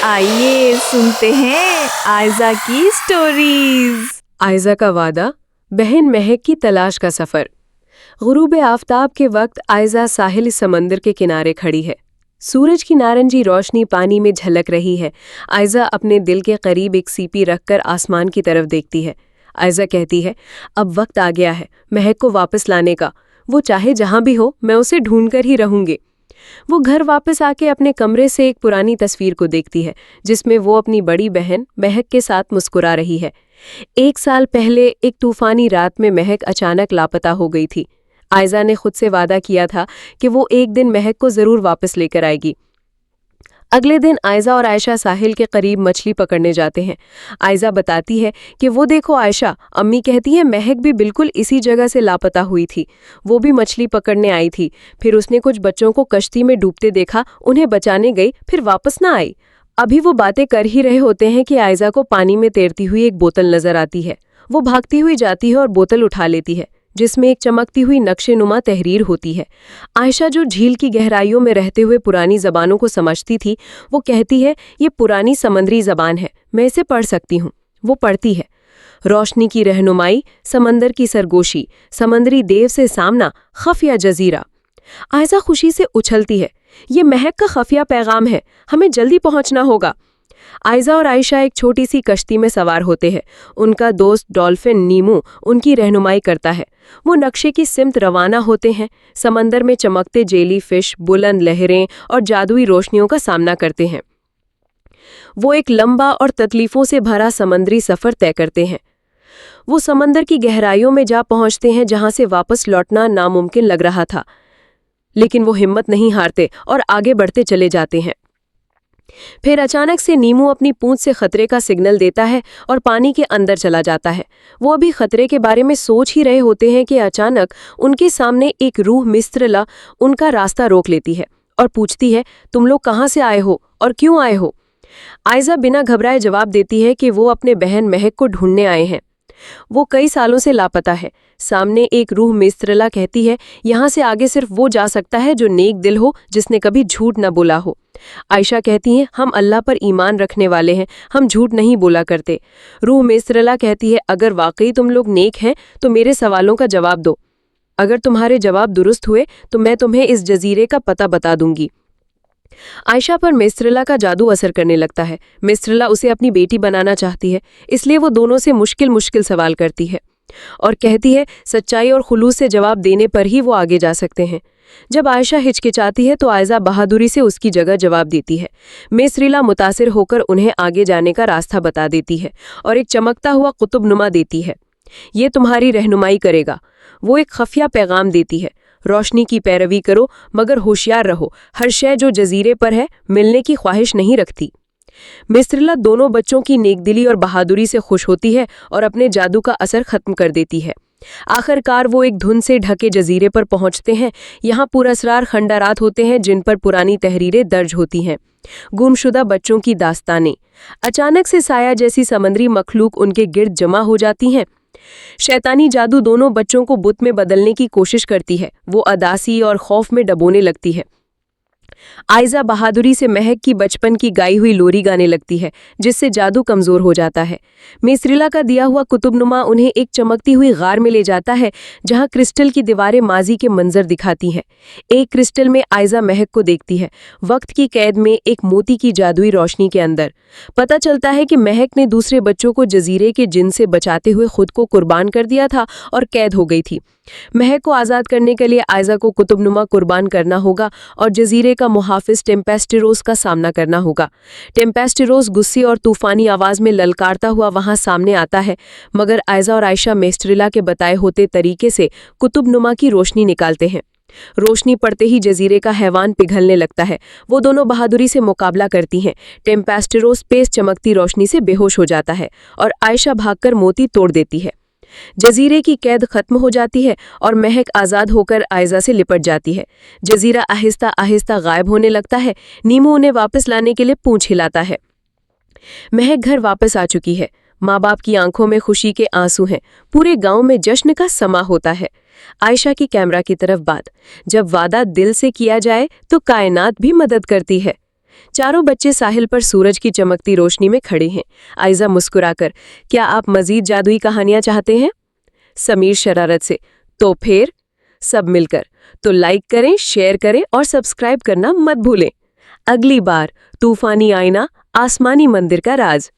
आइए सुनते हैं आयजा की स्टोरीज। आयजा का वादा, बहन महक की तलाश का सफर। गुरूब आफताब के वक्त आयजा साहिल समंदर के किनारे खड़ी है। सूरज की नारंगी रोशनी पानी में झलक रही है। आयजा अपने दिल के करीब एक सीपी रखकर आसमान की तरफ देखती है। आयजा कहती है, अब वक्त आ गया है महक को वापस लाने का। वो चाहे जहां भी हो, मैं उसे ढूंढकर ही रहूंगी। वो घर वापस आके अपने कमरे से एक पुरानी तस्वीर को देखती है, जिसमें वो अपनी बड़ी बहन महक के साथ मुस्कुरा रही है। 1 साल पहले एक तूफानी रात में महक अचानक लापता हो गई थी। आयजा ने खुद से वादा किया था कि वो एक दिन महक को जरूर वापस लेकर आएगी। अगले दिन आयजा और आयशा साहिल के करीब मछली पकड़ने जाते हैं। आयजा बताती है कि वो देखो आयशा, अम्मी कहती है महक भी बिल्कुल इसी जगह से लापता हुई थी। वो भी मछली पकड़ने आई थी, फिर उसने कुछ बच्चों को कश्ती में डूबते देखा, उन्हें बचाने गई, फिर वापस ना आई। अभी वो बातें कर ही रहे होते हैं कि आयजा को पानी में तैरती हुई एक बोतल नजर आती है। वो भागती हुई जाती है और बोतल उठा लेती है, जिसमें एक चमकती हुई नक्शेनुमा तहरीर होती है। आयशा, जो झील की गहराइयों में रहते हुए पुरानी जबानों को समझती थी, वो कहती है, ये पुरानी समंदरी जबान है, मैं इसे पढ़ सकती हूँ। वो पढ़ती है, रोशनी की रहनुमाई, समंदर की सरगोशी, समंदरी देव से सामना, खफिया जजीरा। आयशा खुशी से उछलती है, ये महक का खफिया पैगाम है, हमें जल्दी पहुंचना होगा। आयजा और आयशा एक छोटी सी कश्ती में सवार होते हैं। उनका दोस्त डॉल्फिन नीमू उनकी रहनुमाई करता है। वो नक्शे की सिमत रवाना होते हैं। समंदर में चमकते जेली फिश, बुलंद लहरें और जादुई रोशनियों का सामना करते हैं। वो एक लंबा और तकलीफों से भरा समंदरी सफर तय करते हैं। वो समंदर की गहराइयों में जा पहुंचते हैं, जहां से वापस लौटना नामुमकिन लग रहा था, लेकिन वो हिम्मत नहीं हारते और आगे बढ़ते चले जाते हैं। फिर अचानक से नीमू अपनी पूंछ से खतरे का सिग्नल देता है और पानी के अंदर चला जाता है। वो अभी खतरे के बारे में सोच ही रहे होते हैं कि अचानक उनके सामने एक रूह मिस्त्रला उनका रास्ता रोक लेती है और पूछती है, तुम लोग कहाँ से आए हो और क्यों आए हो? आयजा बिना घबराए जवाब देती है कि वो अपने बहन महक को ढूंढने आए हैं। वो कई सालों से लापता है। सामने एक रूह मिस्त्रला कहती है, यहाँ से आगे सिर्फ वो जा सकता है जो नेक दिल हो, जिसने कभी झूठ न बोला हो। आयशा कहती हैं, हम अल्लाह पर ईमान रखने वाले हैं, हम झूठ नहीं बोला करते। रूह मिस्त्रला कहती है, अगर वाकई तुम लोग नेक हैं तो मेरे सवालों का जवाब दो। अगर तुम्हारे जवाब दुरुस्त हुए तो मैं तुम्हें इस जजीरे का पता बता दूंगी। आयशा पर मिस्त्रला का जादू असर करने लगता है। मिस्त्रला उसे अपनी बेटी बनाना चाहती है, इसलिए वो दोनों से मुश्किल सवाल करती है और कहती है, सच्चाई और खुलूस से जवाब देने पर ही वो आगे जा सकते हैं। जब आयशा हिचकिचाती है तो आयजा बहादुरी से उसकी जगह जवाब देती है। मिस्त्रला मुतासिर होकर उन्हें आगे जाने का रास्ता बता देती है और एक चमकता हुआ कुतुबनुमा देती है। ये तुम्हारी रहनुमाई करेगा। वो एक खफिया पैगाम देती है, रोशनी की पैरवी करो मगर होशियार रहो, हर शय जो जजीरे पर है मिलने की ख्वाहिश नहीं रखती। मिस्त्रला दोनों बच्चों की नेकदिली और बहादुरी से खुश होती है और अपने जादू का असर खत्म कर देती है। आखिरकार वो एक धुंध से ढके जजीरे पर पहुंचते हैं। यहाँ पुरस्रार खंडारात होते हैं, जिन पर पुरानी तहरीरें दर्ज होती हैं, गुमशुदा बच्चों की दास्तानें। अचानक से साया जैसी समंदरी मखलूक उनके गिर्द जमा हो जाती हैं। शैतानी जादू दोनों बच्चों को बुत में बदलने की कोशिश करती है। वो अदासी और खौफ में डबोने लगती है। आयजा बहादुरी से महक की बचपन की गाई हुई लोरी गाने लगती है, जिससे जादू कमजोर हो जाता है। मिस्त्रला का दिया हुआ कुतुबनुमा उन्हें एक चमकती हुई गार में ले जाता है, जहां क्रिस्टल की दीवारें माजी के मंजर दिखाती हैं। एक क्रिस्टल में आयजा महक को देखती है, वक्त की कैद में एक मोती की जादुई रोशनी के अंदर। पता चलता है कि महक ने दूसरे बच्चों को जजीरे के जिन से बचाते हुए खुद को कुर्बान कर दिया था और कैद हो गई थी। महक को आज़ाद करने के लिए आयजा को कुतुबनुमा कुर्बान करना होगा और जजीरे का मुहाफिज टेम्पेस्टिरोस का सामना करना होगा। टेम्पेस्टिरोस गुस्से और तूफानी आवाज में ललकारता हुआ वहां सामने आता है, मगर आयजा और आयशा मिस्त्रला के बताए होते तरीके से कुतुबनुमा की रोशनी निकालते हैं। रोशनी पड़ते ही जजीरे का हैवान पिघलने लगता है। वो दोनों बहादुरी से मुकाबला करती हैं। टेम्पेस्टिरोस तेज चमकती रोशनी से बेहोश हो जाता है और आयशा भागकर मोती तोड़ देती है। जजीरे की कैद खत्म हो जाती है और महक आज़ाद होकर आयजा से लिपट जाती है। जजीरा आहिस्ता आहिस्ता गायब होने लगता है। नीमू उन्हें वापस लाने के लिए पूंछ हिलाता है। महक घर वापस आ चुकी है। माँ बाप की आंखों में खुशी के आंसू हैं। पूरे गांव में जश्न का समा होता है। आयशा की कैमरा की तरफ बात, जब वादा दिल से किया जाए तो कायनात भी मदद करती है। चारों बच्चे साहिल पर सूरज की चमकती रोशनी में खड़े हैं। आयजा मुस्कुराकर, क्या आप मजीद जादुई कहानियां चाहते हैं? समीर शरारत से, तो फिर सब मिलकर तो लाइक करें, शेयर करें और सब्सक्राइब करना मत भूलें। अगली बार तूफानी आईना, आसमानी मंदिर का राज।